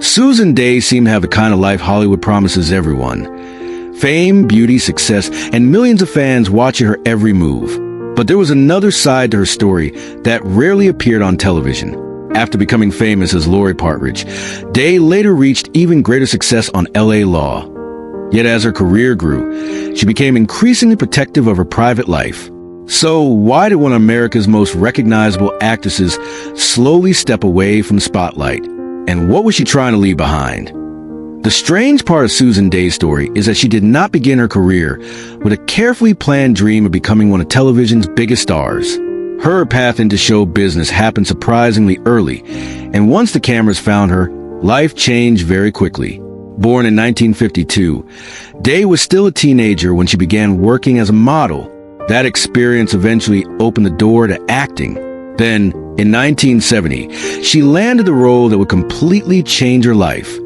Susan Dey seemed to have the kind of life Hollywood promises everyone. Fame, beauty, success, and millions of fans watching her every move. But there was another side to her story that rarely appeared on television. After becoming famous as Laurie Partridge, Dey later reached even greater success on LA Law. Yet as her career grew, she became increasingly protective of her private life. So why did one of America's most recognizable actresses slowly step away from the spotlight? And what was she trying to leave behind? The strange part of Susan Dey's story is that she did not begin her career with a carefully planned dream of becoming one of television's biggest stars. Her path into show business happened surprisingly early, and once the cameras found her, life changed very quickly. Born in 1952, Dey was still a teenager when she began working as a model. That experience eventually opened the door to acting. Then, in 1970, she landed the role that would completely change her life.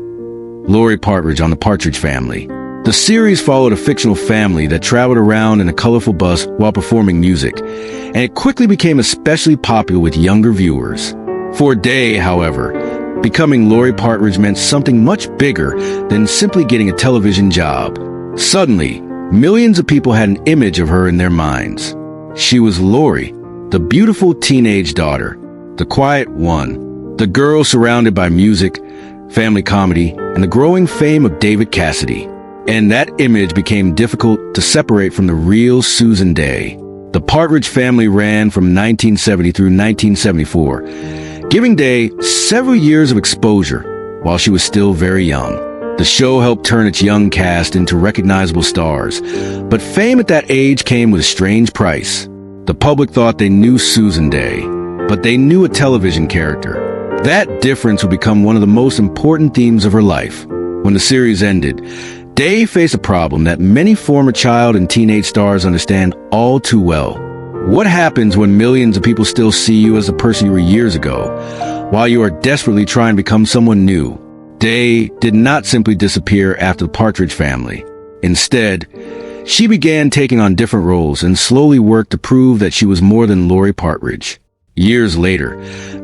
Laurie Partridge on The Partridge Family. The series followed a fictional family that traveled around in a colorful bus while performing music, and it quickly became especially popular with younger viewers. For Dey, however, becoming Laurie Partridge meant something much bigger than simply getting a television job. Suddenly, millions of people had an image of her in their minds. She was Laurie, the beautiful teenage daughter, the quiet one, the girl surrounded by music, family comedy, and the growing fame of David Cassidy. And that image became difficult to separate from the real Susan Dey. The Partridge Family ran from 1970 through 1974, giving Dey several years of exposure while she was still very young. The show helped turn its young cast into recognizable stars, but fame at that age came with a strange price. The public thought they knew Susan Dey, but they knew a television character. That difference would become one of the most important themes of her life. When the series ended, Dey faced a problem that many former child and teenage stars understand all too well. What happens when millions of people still see you as the person you were years ago, while you are desperately trying to become someone new? Dey did not simply disappear after the Partridge Family. Instead, she began taking on different roles and slowly worked to prove that she was more than Laurie Partridge. Years later,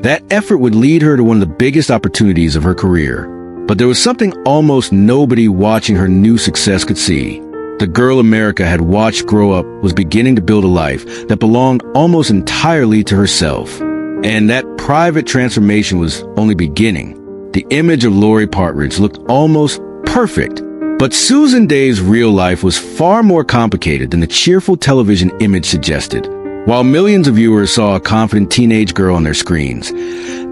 that effort would lead her to one of the biggest opportunities of her career. But there was something almost nobody watching her new success could see. The girl America had watched grow up was beginning to build a life that belonged almost entirely to herself. And that private transformation was only beginning. The image of Laurie Partridge looked almost perfect. But Susan Dey's real life was far more complicated than the cheerful television image suggested. While millions of viewers saw a confident teenage girl on their screens,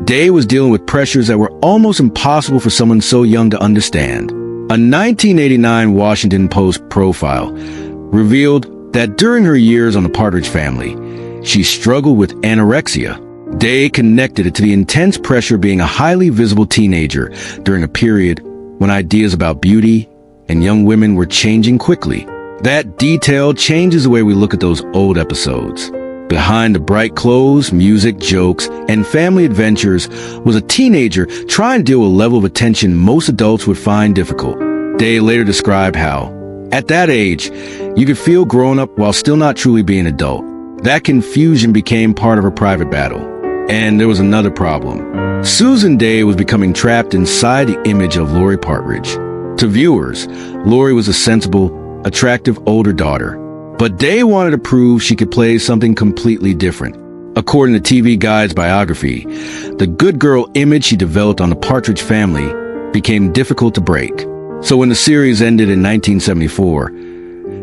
Dey was dealing with pressures that were almost impossible for someone so young to understand. A 1989 Washington Post profile revealed that during her years on the Partridge Family, she struggled with anorexia. Dey connected it to the intense pressure of being a highly visible teenager during a period when ideas about beauty and young women were changing quickly. That detail changes the way we look at those old episodes. Behind the bright clothes, music, jokes, and family adventures was a teenager trying to deal with a level of attention most adults would find difficult. Dey later described how, at that age, you could feel grown up while still not truly being an adult. That confusion became part of her private battle. And there was another problem. Susan Dey was becoming trapped inside the image of Laurie Partridge. To viewers, Laurie was a sensible, attractive older daughter. But Dey wanted to prove she could play something completely different. According to TV Guide's biography, the good girl image she developed on the Partridge Family became difficult to break. So when the series ended in 1974,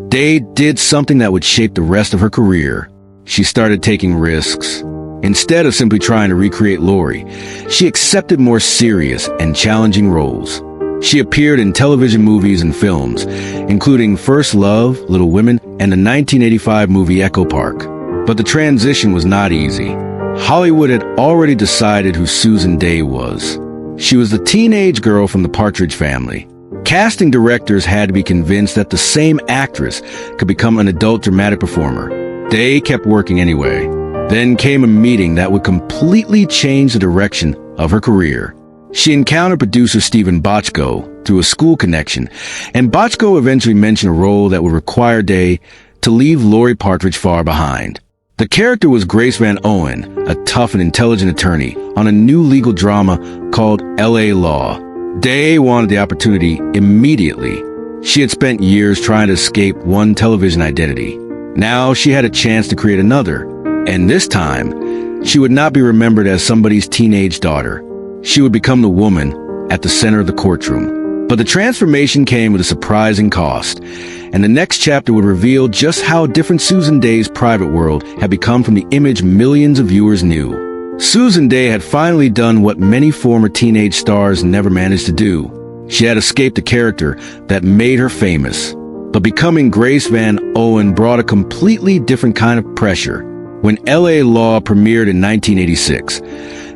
Dey did something that would shape the rest of her career. She started taking risks. Instead of simply trying to recreate Laurie, she accepted more serious and challenging roles. She appeared in television movies and films, including First Love, Little Women, and the 1985 movie Echo Park. But the transition was not easy. Hollywood had already decided who Susan Dey was. She was the teenage girl from the Partridge Family. Casting directors had to be convinced that the same actress could become an adult dramatic performer. Dey kept working anyway. Then came a meeting that would completely change the direction of her career. She encountered producer Stephen Bochco through a school connection, and Bochco eventually mentioned a role that would require Dey to leave Laurie Partridge far behind. The character was Grace Van Owen, a tough and intelligent attorney, on a new legal drama called LA Law. Day wanted the opportunity immediately. She had spent years trying to escape one television identity. Now she had a chance to create another, and this time, she would not be remembered as somebody's teenage daughter. She would become the woman at the center of the courtroom. But the transformation came with a surprising cost, and the next chapter would reveal just how different Susan Dey's private world had become from the image millions of viewers knew. Susan Dey had finally done what many former teenage stars never managed to do. She had escaped a character that made her famous. But becoming Grace Van Owen brought a completely different kind of pressure. When L.A. Law premiered in 1986,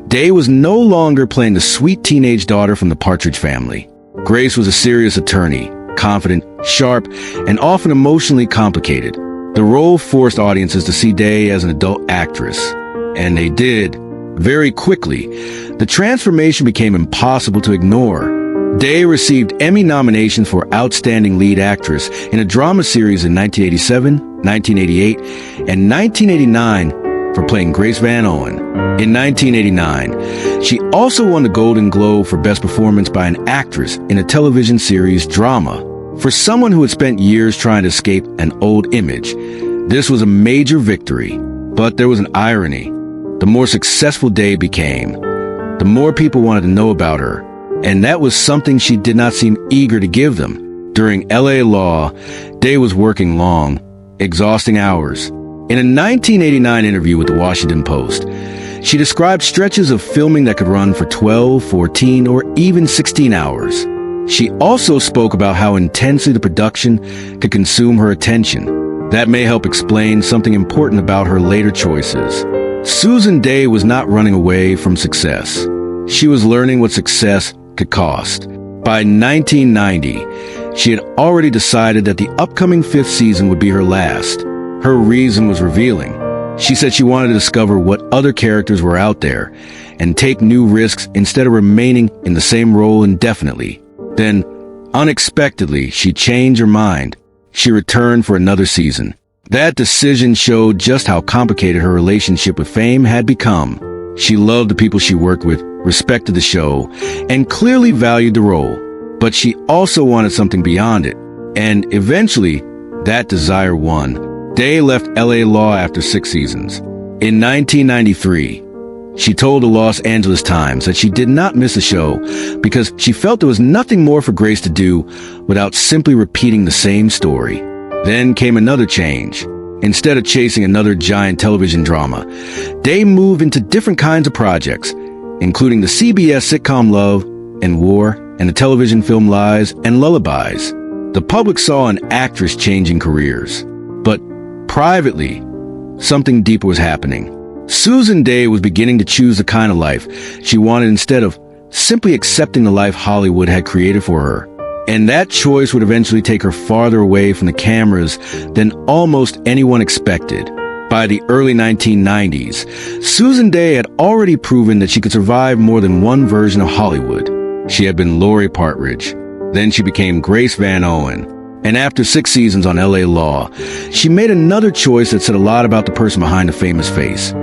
Dey was no longer playing the sweet teenage daughter from the Partridge family. Grace was a serious attorney, confident, sharp, and often emotionally complicated. The role forced audiences to see Dey as an adult actress, and they did. Very quickly, the transformation became impossible to ignore. Dey received Emmy nominations for Outstanding Lead Actress in a drama series in 1987, 1988, and 1989 for playing Grace Van Owen. In 1989, she also won the Golden Globe for Best Performance by an Actress in a Television Series Drama. For someone who had spent years trying to escape an old image, this was a major victory. But there was an irony. The more successful Dey became, the more people wanted to know about her, and that was something she did not seem eager to give them. During L.A. Law, Dey was working long, exhausting hours. In a 1989 interview with the Washington Post, she described stretches of filming that could run for 12, 14, or even 16 hours. She also spoke about how intensely the production could consume her attention. That may help explain something important about her later choices. Susan Dey was not running away from success. She was learning what success could cost. By 1990, she had already decided that the upcoming 5th season would be her last. Her reason was revealing. She said she wanted to discover what other characters were out there and take new risks instead of remaining in the same role indefinitely. Then, unexpectedly, she changed her mind. She returned for another season. That decision showed just how complicated her relationship with fame had become. She loved the people she worked with, respected the show, and clearly valued the role. But she also wanted something beyond it. And eventually, that desire won. Dey left L.A. Law after 6 seasons. In 1993, she told the Los Angeles Times that she did not miss the show because she felt there was nothing more for Grace to do without simply repeating the same story. Then came another change. Instead of chasing another giant television drama, Dey moved into different kinds of projects, including the CBS sitcom Love and War and the television film Lies and Lullabies. The public saw an actress changing careers. But privately, something deeper was happening. Susan Dey was beginning to choose the kind of life she wanted instead of simply accepting the life Hollywood had created for her. And that choice would eventually take her farther away from the cameras than almost anyone expected. By the early 1990s, Susan Dey had already proven that she could survive more than one version of Hollywood. She had been Laurie Partridge. Then she became Grace Van Owen. And after 6 seasons on L.A. Law, she made another choice that said a lot about the person behind the famous face.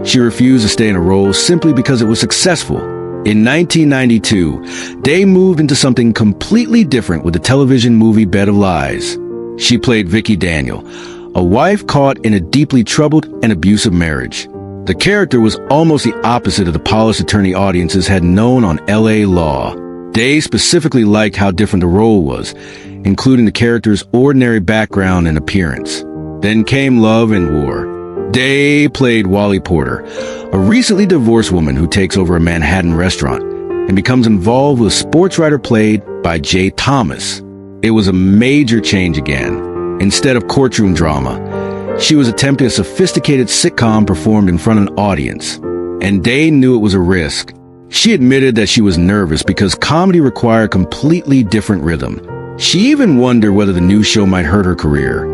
She refused to stay in a role simply because it was successful. In 1992, Dey moved into something completely different with the television movie Bed of Lies. She played Vicki Daniel, a wife caught in a deeply troubled and abusive marriage. The character was almost the opposite of the polished attorney audiences had known on L.A. Law. Dey specifically liked how different the role was, including the character's ordinary background and appearance. Then came Love and War. Dey played Wally Porter, a recently divorced woman who takes over a Manhattan restaurant and becomes involved with a sports writer played by Jay Thomas. It was a major change again. Instead of courtroom drama, she was attempting a sophisticated sitcom performed in front of an audience. And Dey knew it was a risk. She admitted that she was nervous because comedy required a completely different rhythm. She even wondered whether the new show might hurt her career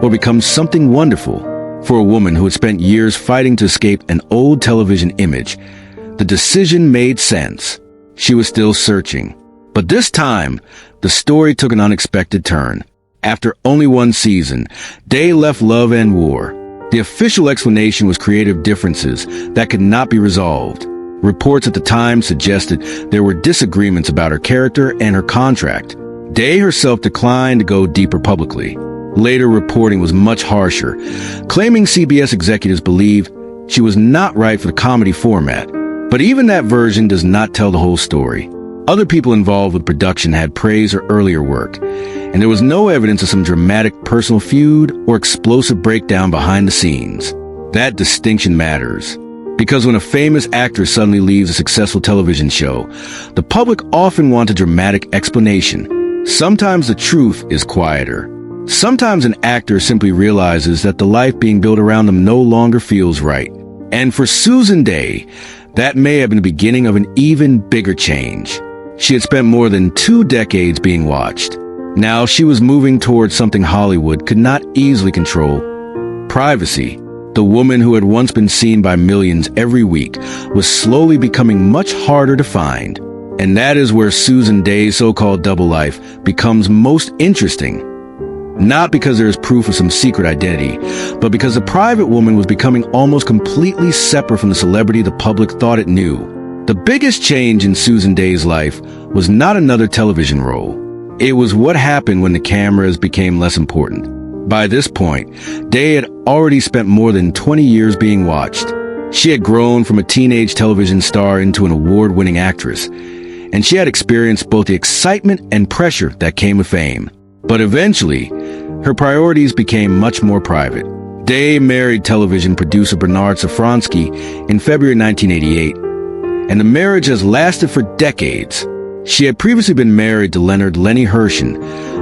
or become something wonderful. For a woman who had spent years fighting to escape an old television image, the decision made sense. She was still searching. But this time, the story took an unexpected turn. After only 1 season, Dey left Love and War. The official explanation was creative differences that could not be resolved. Reports at the time suggested there were disagreements about her character and her contract. Dey herself declined to go deeper publicly. Later reporting was much harsher, claiming CBS executives believed she was not right for the comedy format. But even that version does not tell the whole story. Other people involved with production had praised her earlier work, and there was no evidence of some dramatic personal feud or explosive breakdown behind the scenes. That distinction matters, because when a famous actress suddenly leaves a successful television show, the public often wants a dramatic explanation. Sometimes the truth is quieter. Sometimes an actor simply realizes that the life being built around them no longer feels right. And for Susan Dey, that may have been the beginning of an even bigger change. She had spent more than 2 decades being watched. Now she was moving towards something Hollywood could not easily control: privacy. The woman who had once been seen by millions every week was slowly becoming much harder to find. And that is where Susan Dey's so-called double life becomes most interesting. Not because there is proof of some secret identity, but because the private woman was becoming almost completely separate from the celebrity the public thought it knew. The biggest change in Susan Dey's life was not another television role. It was what happened when the cameras became less important. By this point, Dey had already spent more than 20 years being watched. She had grown from a teenage television star into an award-winning actress, and she had experienced both the excitement and pressure that came with fame. But eventually, her priorities became much more private. Dey married television producer Bernard Safransky in February 1988, and the marriage has lasted for decades. She had previously been married to Leonard Lenny Hershen,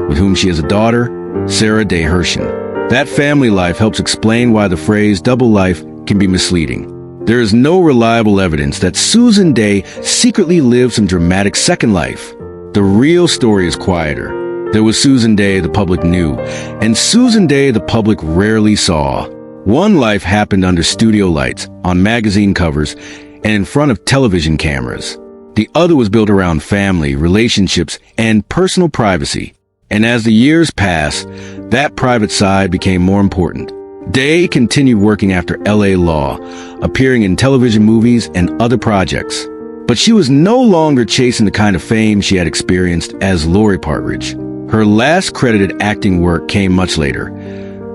with whom she has a daughter, Sarah Dey Hershen. That family life helps explain why the phrase double life can be misleading. There is no reliable evidence that Susan Dey secretly lived some dramatic second life. The real story is quieter. There was Susan Dey the public knew, and Susan Dey the public rarely saw. One life happened under studio lights, on magazine covers, and in front of television cameras. The other was built around family, relationships, and personal privacy. And as the years passed, that private side became more important. Dey continued working after LA Law, appearing in television movies and other projects. But she was no longer chasing the kind of fame she had experienced as Laurie Partridge. Her last credited acting work came much later,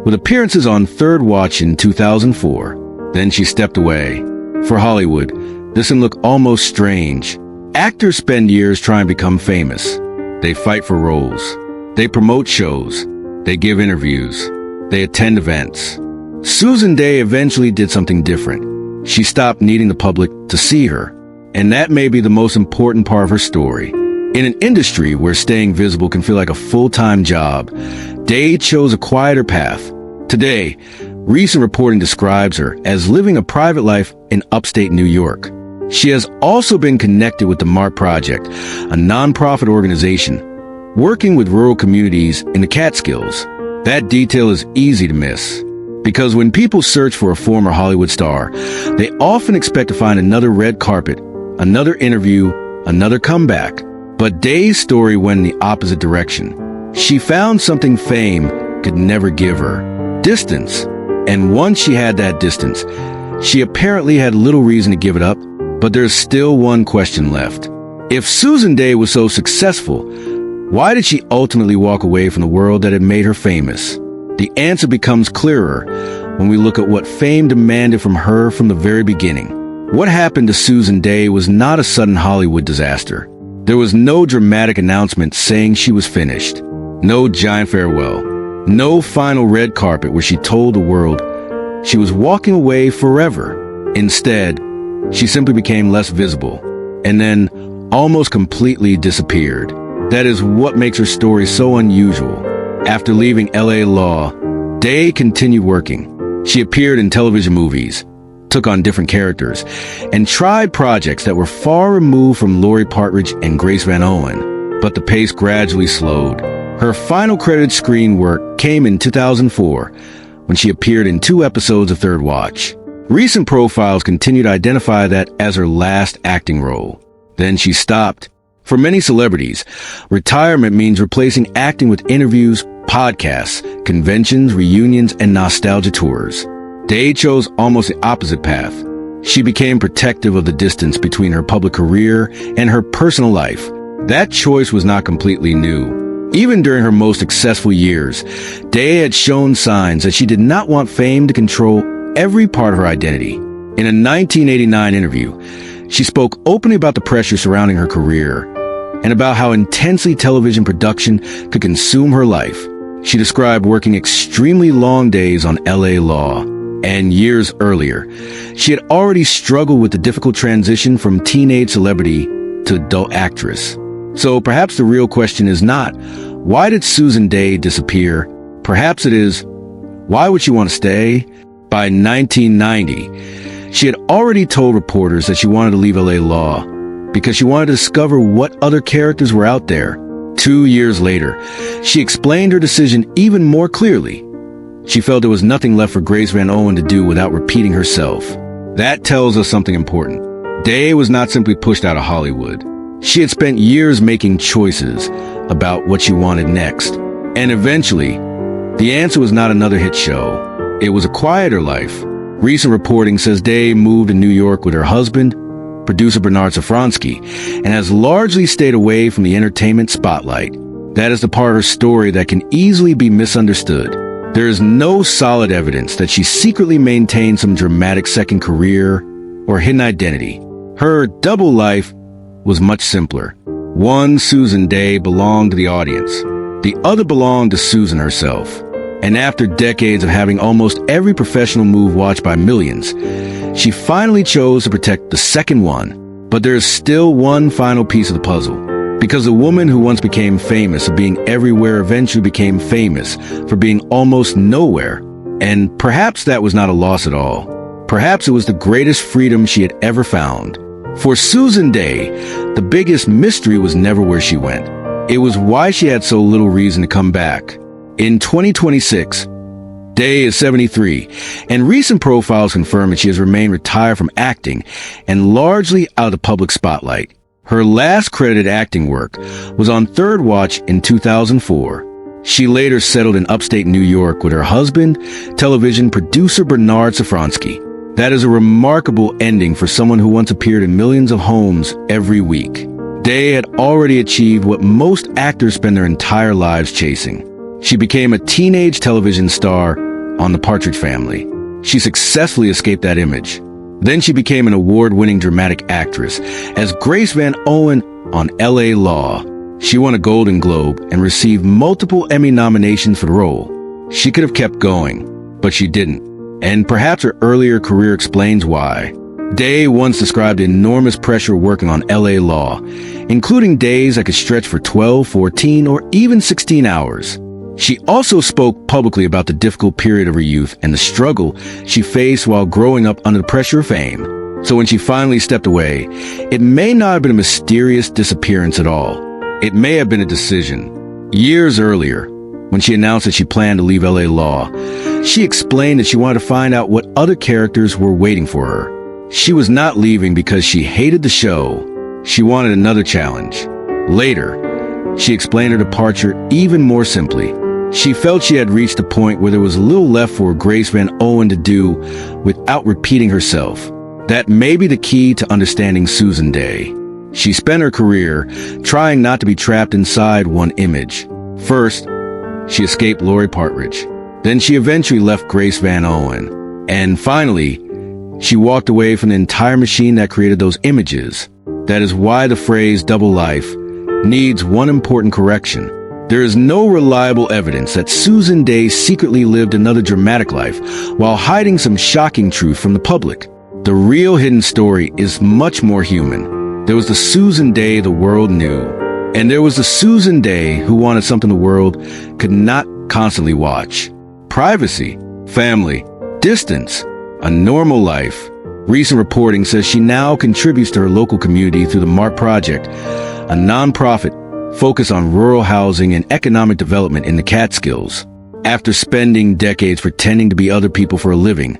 with appearances on Third Watch in 2004. Then she stepped away. For Hollywood, this can look almost strange. Actors spend years trying to become famous. They fight for roles. They promote shows. They give interviews. They attend events. Susan Dey eventually did something different. She stopped needing the public to see her. And that may be the most important part of her story. In an industry where staying visible can feel like a full-time job, Dey chose a quieter path. Today, recent reporting describes her as living a private life in upstate New York. She has also been connected with the MARC Project, a nonprofit organization working with rural communities in the Catskills. That detail is easy to miss, because when people search for a former Hollywood star, they often expect to find another red carpet, another interview, another comeback. But Dey's story went in the opposite direction. She found something fame could never give her: distance. And once she had that distance, she apparently had little reason to give it up. But there's still one question left. If Susan Dey was so successful, why did she ultimately walk away from the world that had made her famous? The answer becomes clearer when we look at what fame demanded from her from the very beginning. What happened to Susan Dey was not a sudden Hollywood disaster. There was no dramatic announcement saying she was finished. No giant farewell. No final red carpet where she told the world she was walking away forever. Instead, she simply became less visible, and then almost completely disappeared. That is what makes her story so unusual. After leaving LA Law, Dey continued working. She appeared in television movies, took on different characters, and tried projects that were far removed from Laurie Partridge and Grace Van Owen. But the pace gradually slowed. Her final credited screen work came in 2004, when she appeared in 2 episodes of Third Watch. Recent profiles continue to identify that as her last acting role. Then she stopped. For many celebrities, retirement means replacing acting with interviews, podcasts, conventions, reunions, and nostalgia tours. Dey chose almost the opposite path. She became protective of the distance between her public career and her personal life. That choice was not completely new. Even during her most successful years, Dey had shown signs that she did not want fame to control every part of her identity. In a 1989 interview, she spoke openly about the pressure surrounding her career and about how intensely television production could consume her life. She described working extremely long days on LA Law. And years earlier, she had already struggled with the difficult transition from teenage celebrity to adult actress. So perhaps the real question is not, why did Susan Dey disappear? Perhaps it is, why would she want to stay? By 1990, she had already told reporters that she wanted to leave LA Law because she wanted to discover what other characters were out there. 2 years later, she explained her decision even more clearly. She felt there was nothing left for Grace Van Owen to do without repeating herself. That tells us something important. Dey was not simply pushed out of Hollywood. She had spent years making choices about what she wanted next. And eventually, the answer was not another hit show. It was a quieter life. Recent reporting says Dey moved to New York with her husband, producer Bernard Safransky, and has largely stayed away from the entertainment spotlight. That is the part of her story that can easily be misunderstood. There is no solid evidence that she secretly maintained some dramatic second career or hidden identity. Her double life was much simpler. One Susan Dey belonged to the audience. The other belonged to Susan herself. And after decades of having almost every professional move watched by millions, she finally chose to protect the second one. But there is still one final piece of the puzzle. Because the woman who once became famous for being everywhere eventually became famous for being almost nowhere. And perhaps that was not a loss at all. Perhaps it was the greatest freedom she had ever found. For Susan Dey, the biggest mystery was never where she went. It was why she had so little reason to come back. In 2026, Dey is 73, and recent profiles confirm that she has remained retired from acting and largely out of the public spotlight. Her last credited acting work was on Third Watch in 2004. She later settled in upstate New York with her husband, television producer Bernard Safransky. That is a remarkable ending for someone who once appeared in millions of homes every week. Dey had already achieved what most actors spend their entire lives chasing. She became a teenage television star on The Partridge Family. She successfully escaped that image. Then she became an award-winning dramatic actress as Grace Van Owen on LA Law. She won a Golden Globe and received multiple Emmy nominations for the role. She could have kept going, but she didn't. And perhaps her earlier career explains why. Dey once described enormous pressure working on LA Law, including days that could stretch for 12, 14, or even 16 hours. She also spoke publicly about the difficult period of her youth and the struggle she faced while growing up under the pressure of fame. So when she finally stepped away, it may not have been a mysterious disappearance at all. It may have been a decision. Years earlier, when she announced that she planned to leave LA Law, she explained that she wanted to find out what other characters were waiting for her. She was not leaving because she hated the show. She wanted another challenge. Later, she explained her departure even more simply. She felt she had reached a point where there was little left for Grace Van Owen to do without repeating herself. That may be the key to understanding Susan Dey. She spent her career trying not to be trapped inside one image. First, she escaped Laurie Partridge. Then she eventually left Grace Van Owen. And finally, she walked away from the entire machine that created those images. That is why the phrase double life needs one important correction. There is no reliable evidence that Susan Dey secretly lived another dramatic life while hiding some shocking truth from the public. The real hidden story is much more human. There was the Susan Dey the world knew, and there was the Susan Dey who wanted something the world could not constantly watch. Privacy, family, distance, a normal life. Recent reporting says she now contributes to her local community through the MART Project, a nonprofit focused on rural housing and economic development in the Catskills. After spending decades pretending to be other people for a living,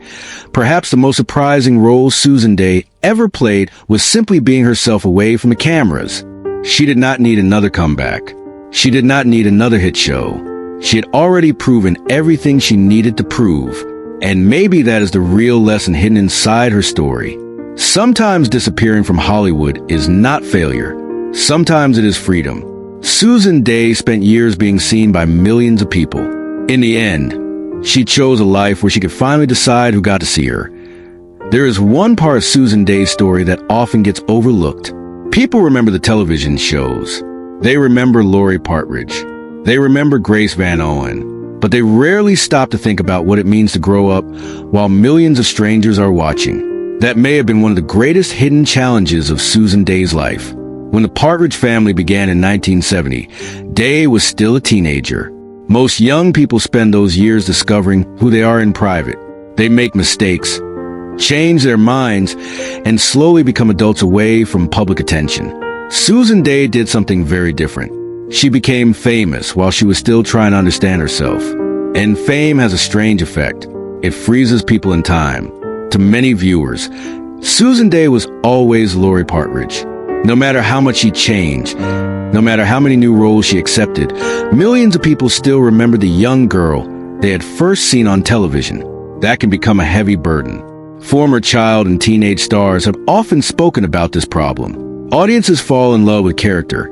perhaps the most surprising role Susan Dey ever played was simply being herself away from the cameras. She did not need another comeback. She did not need another hit show. She had already proven everything she needed to prove. And maybe that is the real lesson hidden inside her story. Sometimes disappearing from Hollywood is not failure. Sometimes it is freedom. Susan Dey spent years being seen by millions of people. In the end, she chose a life where she could finally decide who got to see her. There is one part of Susan Dey's story that often gets overlooked. People remember the television shows. They remember Laurie Partridge. They remember Grace Van Owen. But they rarely stop to think about what it means to grow up while millions of strangers are watching. That may have been one of the greatest hidden challenges of Susan Dey's life. When the Partridge family began in 1970, Dey was still a teenager. Most young people spend those years discovering who they are in private. They make mistakes, change their minds, and slowly become adults away from public attention. Susan Dey did something very different. She became famous while she was still trying to understand herself. And fame has a strange effect. It freezes people in time. To many viewers, Susan Dey was always Laurie Partridge. No matter how much she changed, no matter how many new roles she accepted, millions of people still remember the young girl they had first seen on television. That can become a heavy burden. Former child and teenage stars have often spoken about this problem. Audiences fall in love with character,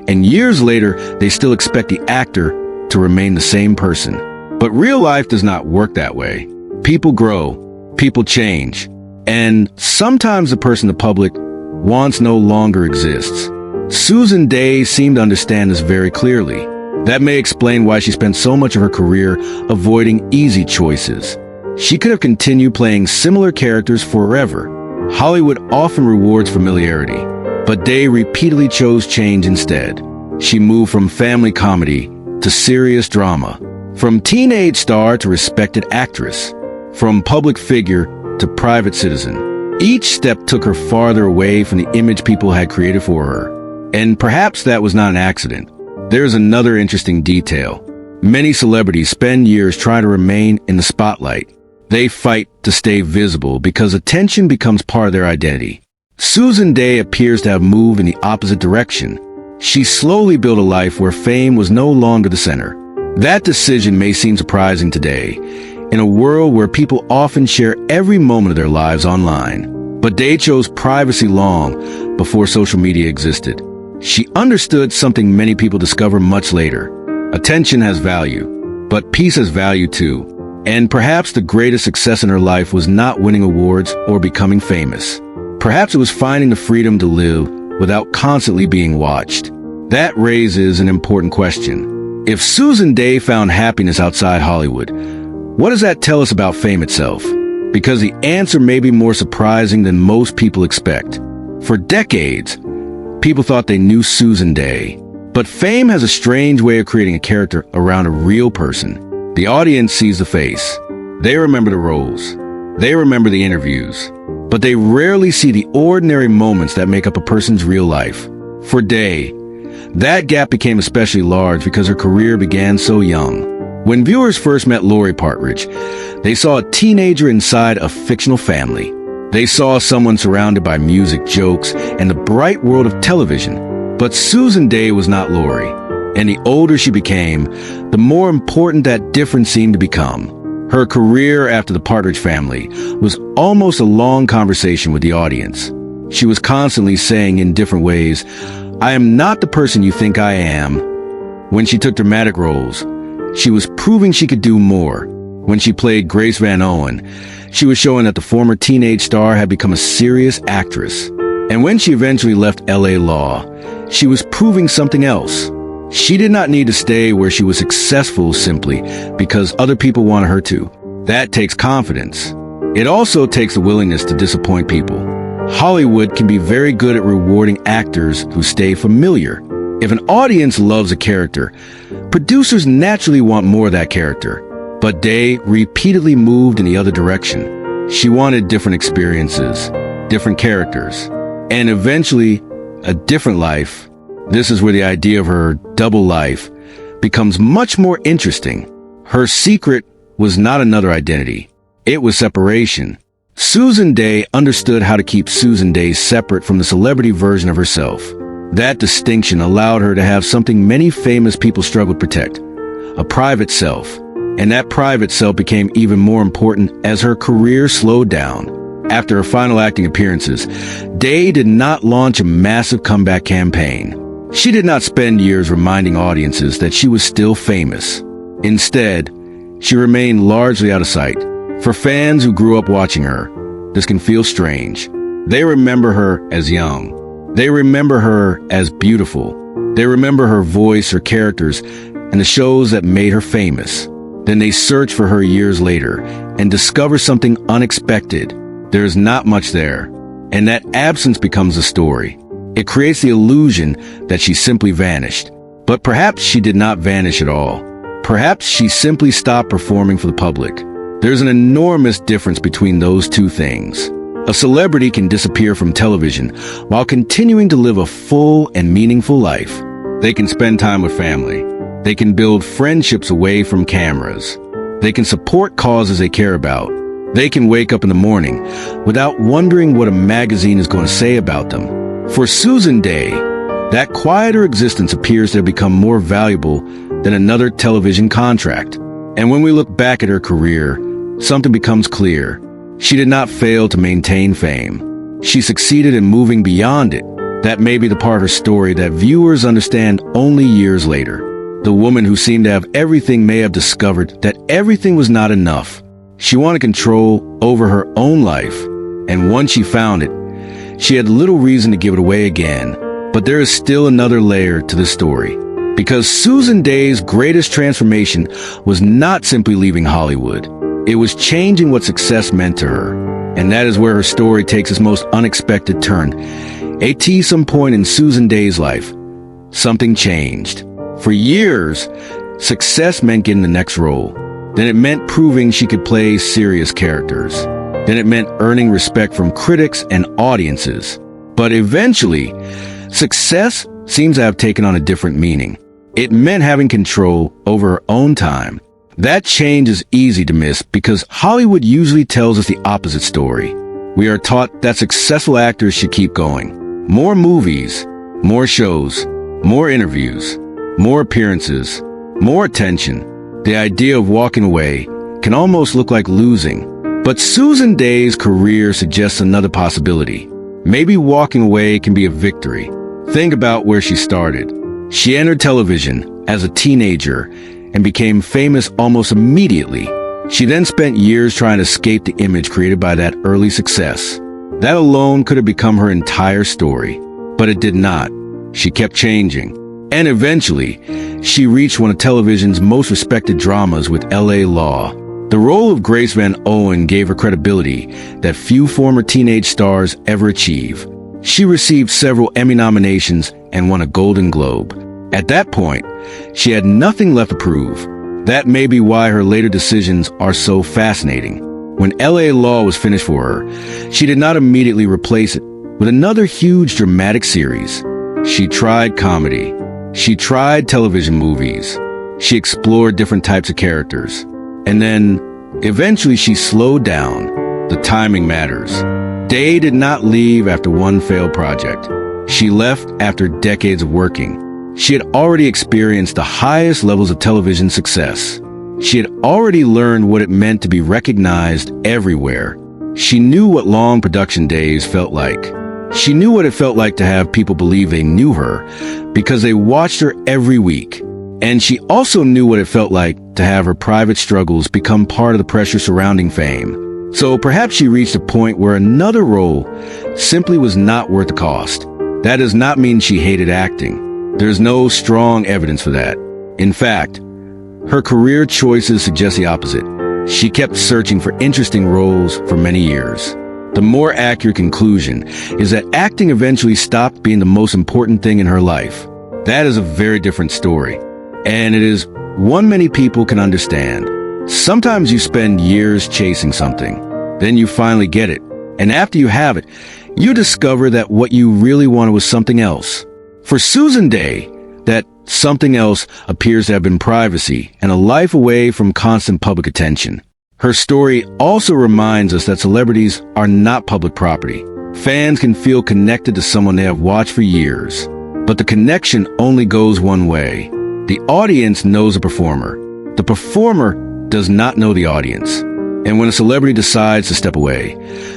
and years later, they still expect the actor to remain the same person. But real life does not work that way. People grow. People change, and sometimes the person the public wants no longer exists. Susan Dey seemed to understand this very clearly. That may explain why she spent so much of her career avoiding easy choices. She could have continued playing similar characters forever. Hollywood often rewards familiarity, but Dey repeatedly chose change instead. She moved from family comedy to serious drama, from teenage star to respected actress, from public figure to private citizen. Each step took her farther away from the image people had created for her. And perhaps that was not an accident. There's another interesting detail. Many celebrities spend years trying to remain in the spotlight. They fight to stay visible because attention becomes part of their identity. Susan Dey appears to have moved in the opposite direction. She slowly built a life where fame was no longer the center. That decision may seem surprising today, in a world where people often share every moment of their lives online. But Dey chose privacy long before social media existed. She understood something many people discover much later. Attention has value, but peace has value too. And perhaps the greatest success in her life was not winning awards or becoming famous. Perhaps it was finding the freedom to live without constantly being watched. That raises an important question. If Susan Dey found happiness outside Hollywood, what does that tell us about fame itself? Because the answer may be more surprising than most people expect. For decades, people thought they knew Susan Dey. But fame has a strange way of creating a character around a real person. The audience sees the face. They remember the roles. They remember the interviews. But they rarely see the ordinary moments that make up a person's real life. For Dey, that gap became especially large because her career began so young. When viewers first met Laurie Partridge, they saw a teenager inside a fictional family. They saw someone surrounded by music, jokes, and the bright world of television. But Susan Dey was not Laurie, and the older she became, the more important that difference seemed to become. Her career after the Partridge family was almost a long conversation with the audience. She was constantly saying in different ways, "I am not the person you think I am." When she took dramatic roles, she was proving she could do more. When she played Grace Van Owen, she was showing that the former teenage star had become a serious actress. And when she eventually left LA Law, she was proving something else. She did not need to stay where she was successful simply because other people wanted her to. That takes confidence. It also takes the willingness to disappoint people. Hollywood can be very good at rewarding actors who stay familiar. If an audience loves a character, producers naturally want more of that character. But Dey repeatedly moved in the other direction. She wanted different experiences, different characters, and eventually a different life. This is where the idea of her double life becomes much more interesting. Her secret was not another identity. It was separation. Susan Dey understood how to keep Susan Dey separate from the celebrity version of herself. That distinction allowed her to have something many famous people struggle to protect, a private self. And that private self became even more important as her career slowed down. After her final acting appearances, Dey did not launch a massive comeback campaign. She did not spend years reminding audiences that she was still famous. Instead, she remained largely out of sight. For fans who grew up watching her, this can feel strange. They remember her as young. They remember her as beautiful. They remember her voice, her characters, and the shows that made her famous. Then they search for her years later and discover something unexpected. There is not much there, and that absence becomes the story. It creates the illusion that she simply vanished. But perhaps she did not vanish at all. Perhaps she simply stopped performing for the public. There's an enormous difference between those two things. A celebrity can disappear from television while continuing to live a full and meaningful life. They can spend time with family. They can build friendships away from cameras. They can support causes they care about. They can wake up in the morning without wondering what a magazine is going to say about them. For Susan Dey, that quieter existence appears to have become more valuable than another television contract. And when we look back at her career, something becomes clear. She did not fail to maintain fame. She succeeded in moving beyond it. That may be the part of her story that viewers understand only years later. The woman who seemed to have everything may have discovered that everything was not enough. She wanted control over her own life, and once she found it, she had little reason to give it away again. But there is still another layer to the story. Because Susan Dey's greatest transformation was not simply leaving Hollywood. It was changing what success meant to her. And that is where her story takes its most unexpected turn. At some point in Susan Dey's life, something changed. For years, success meant getting the next role. Then it meant proving she could play serious characters. Then it meant earning respect from critics and audiences. But eventually, success seems to have taken on a different meaning. It meant having control over her own time. That change is easy to miss because Hollywood usually tells us the opposite story. We are taught that successful actors should keep going. More movies, more shows, more interviews, more appearances, more attention. The idea of walking away can almost look like losing. But Susan Dey's career suggests another possibility. Maybe walking away can be a victory. Think about where she started. She entered television as a teenager and became famous almost immediately. She then spent years trying to escape the image created by that early success. That alone could have become her entire story. But it did not. She kept changing. And eventually, she reached one of television's most respected dramas with L.A. Law. The role of Grace Van Owen gave her credibility that few former teenage stars ever achieve. She received several Emmy nominations and won a Golden Globe. At that point, she had nothing left to prove. That may be why her later decisions are so fascinating. When L.A. Law was finished for her, she did not immediately replace it with another huge dramatic series. She tried comedy. She tried television movies. She explored different types of characters. And then, eventually she slowed down. The timing matters. Dey did not leave after one failed project. She left after decades of working. She had already experienced the highest levels of television success. She had already learned what it meant to be recognized everywhere. She knew what long production days felt like. She knew what it felt like to have people believe they knew her because they watched her every week. And she also knew what it felt like to have her private struggles become part of the pressure surrounding fame. So perhaps she reached a point where another role simply was not worth the cost. That does not mean she hated acting. There's no strong evidence for that. In fact, her career choices suggest the opposite. She kept searching for interesting roles for many years. The more accurate conclusion is that acting eventually stopped being the most important thing in her life. That is a very different story, and it is one many people can understand. Sometimes you spend years chasing something, then you finally get it, and after you have it, you discover that what you really wanted was something else. For Susan Dey, that something else appears to have been privacy and a life away from constant public attention. Her story also reminds us that celebrities are not public property. Fans can feel connected to someone they have watched for years, but the connection only goes one way. The audience knows the performer. The performer does not know the audience. And when a celebrity decides to step away,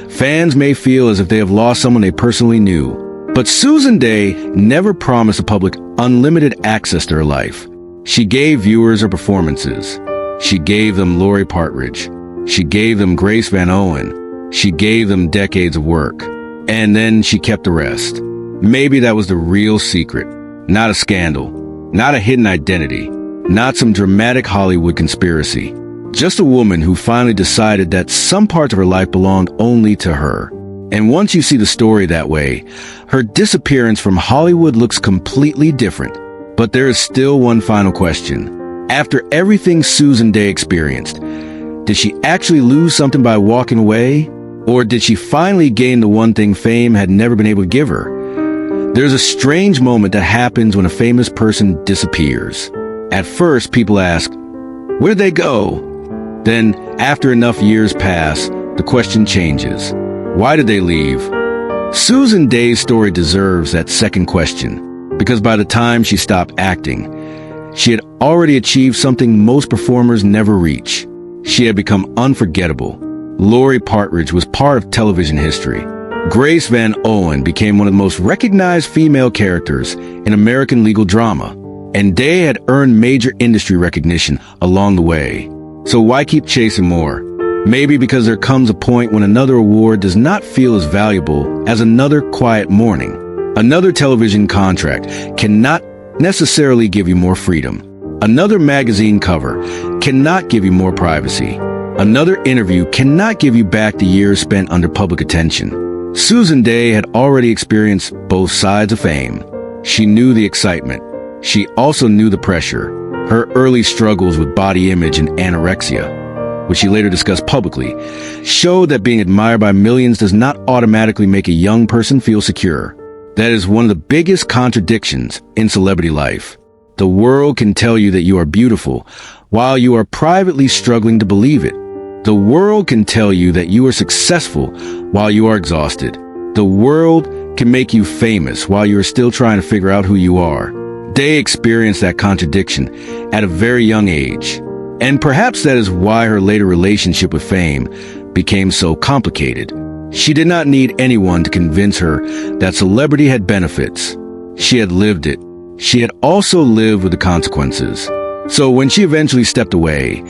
fans may feel as if they have lost someone they personally knew. But Susan Dey never promised the public unlimited access to her life. She gave viewers her performances. She gave them Laurie Partridge. She gave them Grace Van Owen. She gave them decades of work. And then she kept the rest. Maybe that was the real secret. Not a scandal. Not a hidden identity. Not some dramatic Hollywood conspiracy. Just a woman who finally decided that some parts of her life belonged only to her. And once you see the story that way, her disappearance from Hollywood looks completely different. But there is still one final question. After everything Susan Dey experienced, did she actually lose something by walking away? Or did she finally gain the one thing fame had never been able to give her? There's a strange moment that happens when a famous person disappears. At first, people ask, where'd they go? Then, after enough years pass, the question changes. Why did they leave? Susan Dey's story deserves that second question, because by the time she stopped acting, she had already achieved something most performers never reach. She had become unforgettable. Laurie Partridge was part of television history. Grace Van Owen became one of the most recognized female characters in American legal drama, and Dey had earned major industry recognition along the way. So why keep chasing more? Maybe because there comes a point when another award does not feel as valuable as another quiet morning. Another television contract cannot necessarily give you more freedom. Another magazine cover cannot give you more privacy. Another interview cannot give you back the years spent under public attention. Susan Dey had already experienced both sides of fame. She knew the excitement. She also knew the pressure. Her early struggles with body image and anorexia, which she later discussed publicly, showed that being admired by millions does not automatically make a young person feel secure. That is one of the biggest contradictions in celebrity life. The world can tell you that you are beautiful, while you are privately struggling to believe it. The world can tell you that you are successful, while you are exhausted. The world can make you famous, while you are still trying to figure out who you are. Dey experienced that contradiction at a very young age. And perhaps that is why her later relationship with fame became so complicated. She did not need anyone to convince her that celebrity had benefits. She had lived it. She had also lived with the consequences. So when she eventually stepped away,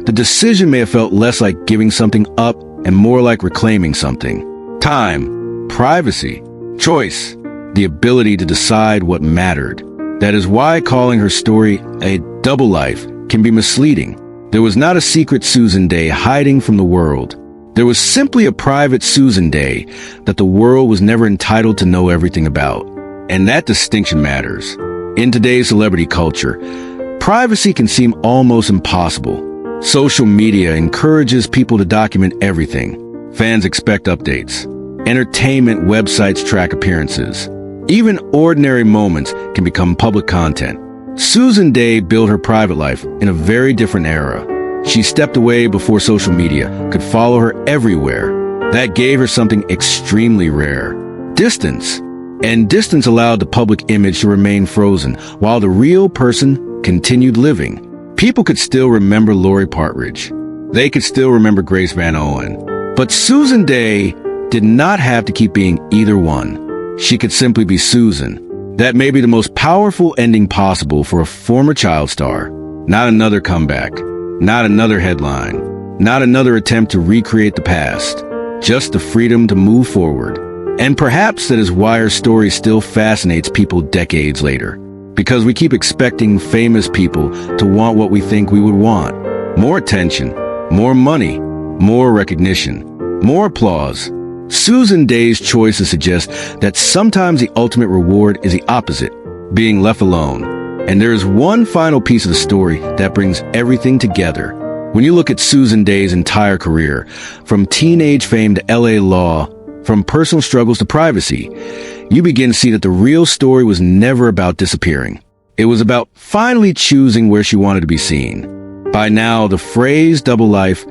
the decision may have felt less like giving something up and more like reclaiming something. Time, privacy, choice, the ability to decide what mattered. That is why calling her story a double life can be misleading. There was not a secret Susan Dey hiding from the world. There was simply a private Susan Dey that the world was never entitled to know everything about. And that distinction matters. In today's celebrity culture, privacy can seem almost impossible. Social media encourages people to document everything. Fans expect updates. Entertainment websites track appearances. Even ordinary moments can become public content. Susan Dey built her private life in a very different era. She stepped away before social media could follow her everywhere. That gave her something extremely rare: distance. And distance allowed the public image to remain frozen, while the real person continued living. People could still remember Laurie Partridge. They could still remember Grace Van Owen. But Susan Dey did not have to keep being either one. She could simply be Susan. That may be the most powerful ending possible for a former child star. Not another comeback. Not another headline. Not another attempt to recreate the past. Just the freedom to move forward. And perhaps that is why her story still fascinates people decades later. Because we keep expecting famous people to want what we think we would want. More attention. More money. More recognition. More applause. Susan Dey's choices suggest that sometimes the ultimate reward is the opposite, being left alone. And there is one final piece of the story that brings everything together. When you look at Susan Dey's entire career, from teenage fame to LA law, from personal struggles to privacy, you begin to see that the real story was never about disappearing. It was about finally choosing where she wanted to be seen. By now, the phrase double life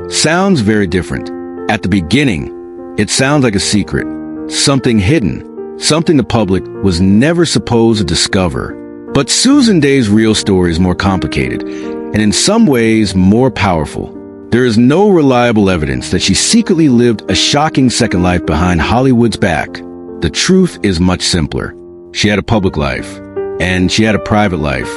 sounds very different. At the beginning, it sounds like a secret, something hidden, something the public was never supposed to discover. But Susan Dey's real story is more complicated, and in some ways more powerful. There is no reliable evidence that she secretly lived a shocking second life behind Hollywood's back. The truth is much simpler. She had a public life, and she had a private life,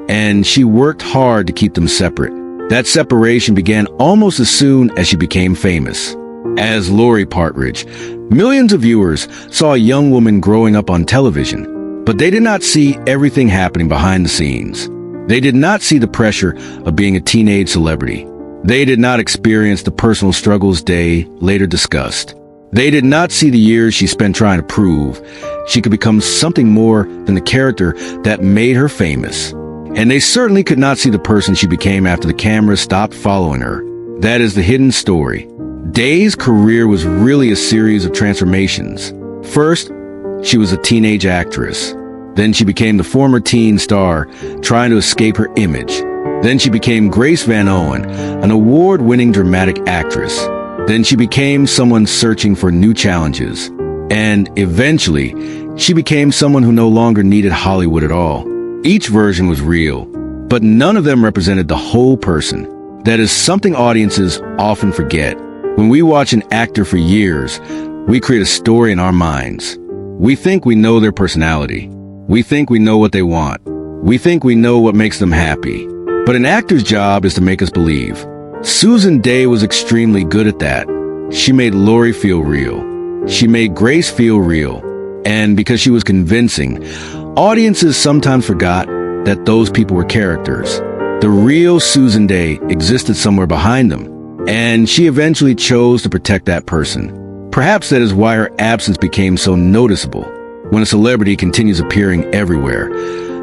and she worked hard to keep them separate. That separation began almost as soon as she became famous. As Laurie Partridge, millions of viewers saw a young woman growing up on television, but they did not see everything happening behind the scenes. They did not see the pressure of being a teenage celebrity. They did not experience the personal struggles Dey later discussed. They did not see the years she spent trying to prove she could become something more than the character that made her famous. And they certainly could not see the person she became after the camera stopped following her. That is the hidden story. Dey's career was really a series of transformations. First, she was a teenage actress. Then she became the former teen star trying to escape her image. Then she became Grace Van Owen, an award-winning dramatic actress. Then she became someone searching for new challenges. And eventually, she became someone who no longer needed Hollywood at all. Each version was real, but none of them represented the whole person. That is something audiences often forget. When we watch an actor for years, we create a story in our minds. We think we know their personality. We think we know what they want. We think we know what makes them happy. But an actor's job is to make us believe. Susan Dey was extremely good at that. She made Laurie feel real. She made Grace feel real. And because she was convincing, audiences sometimes forgot that those people were characters. The real Susan Dey existed somewhere behind them, and she eventually chose to protect that person. Perhaps that is why her absence became so noticeable. When a celebrity continues appearing everywhere,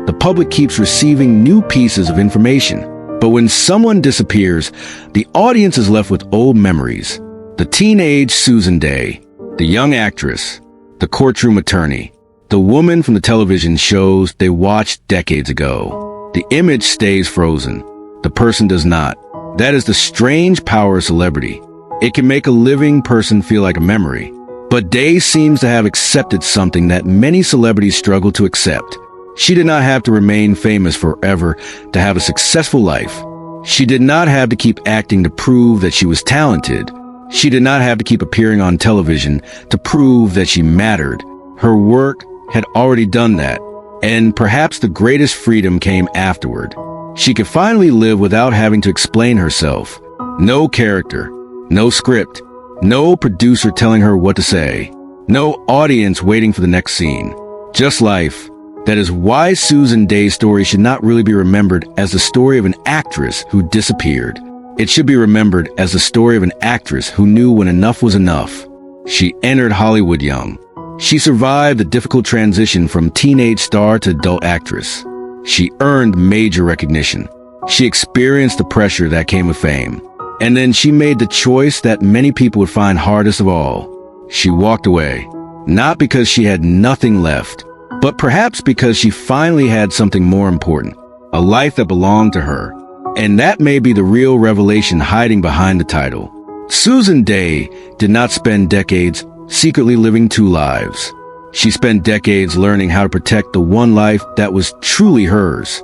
the public keeps receiving new pieces of information. But when someone disappears, the audience is left with old memories. The teenage Susan Dey, the young actress, the courtroom attorney, the woman from the television shows they watched decades ago. The image stays frozen. The person does not. That is the strange power of celebrity. It can make a living person feel like a memory. But Dey seems to have accepted something that many celebrities struggle to accept. She did not have to remain famous forever to have a successful life. She did not have to keep acting to prove that she was talented. She did not have to keep appearing on television to prove that she mattered. Her work had already done that, and perhaps the greatest freedom came afterward. She could finally live without having to explain herself. No character, no script, no producer telling her what to say, no audience waiting for the next scene. Just life. That is why Susan Dey's story should not really be remembered as the story of an actress who disappeared. It should be remembered as the story of an actress who knew when enough was enough. She entered Hollywood young. She survived the difficult transition from teenage star to adult actress. She earned major recognition. She experienced the pressure that came with fame. And then she made the choice that many people would find hardest of all. She walked away, not because she had nothing left, but perhaps because she finally had something more important, a life that belonged to her. And that may be the real revelation hiding behind the title. Susan Dey did not spend decades secretly living two lives. She spent decades learning how to protect the one life that was truly hers.